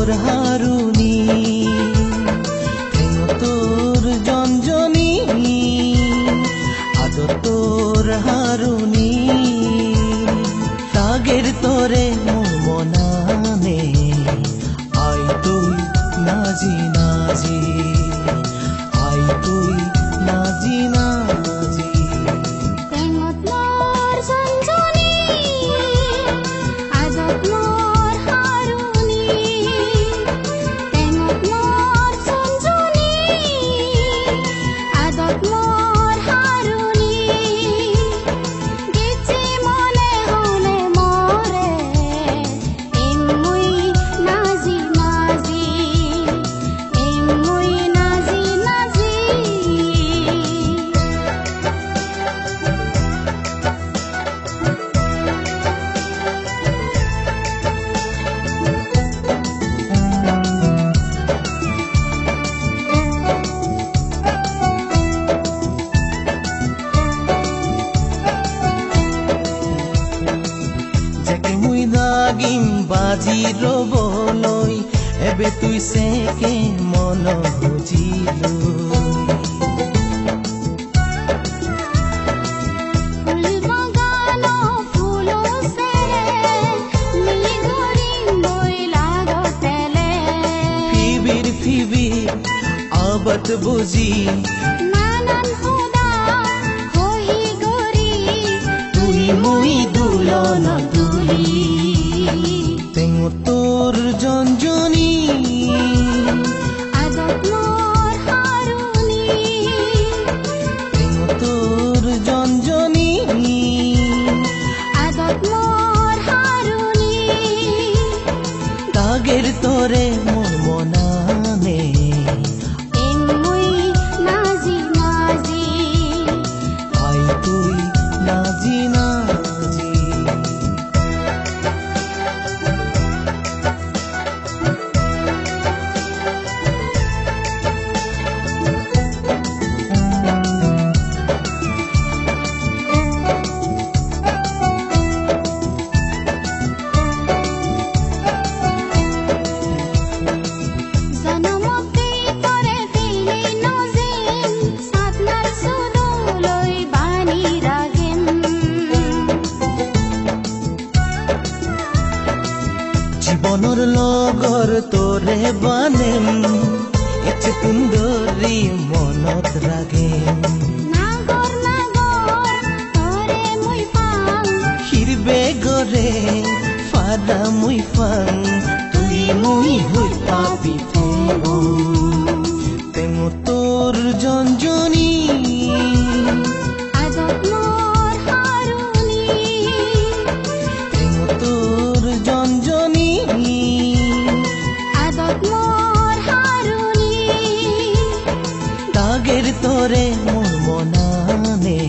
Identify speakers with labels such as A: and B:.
A: তোর হারুনি তোর জঞ্জনি আদর তোর হারুনি তাগের তোরে মোর মনানে আই তুই নাজি নাজি আই তুই নাজি নাজি বাজি ৰবলৈ এবে তুই সেকে মন বুজিলো ফিবির ফিবির আবত বুঝি
B: নানান হুদা হই গরি
A: তুই মুই দুলন দুলি তোর জঞ্জনি
B: আদত মোর হারুনি
A: তোর জঞ্জনি
B: আদত মোর হারুনি
A: তাগের তোরে মোর মনানে
B: এমুই নাজি নাজি
A: আই তুই নাজি নাজি জীবনৰ লগৰ তোৰে বানেম এচে সুন্দৰী মনত ৰাগেম
B: নাগর নাগর তরে মুই পাং
A: হিরবে গরে ফাদা মুই ফাং তুই মুই হই পাপি তেমো তোর জঞ্জনি
B: আদত মোর হারুনি
A: তেমো তোর জঞ্জনি
B: আদত মোর হারুনি
A: তাগের তোরে মোর মনানে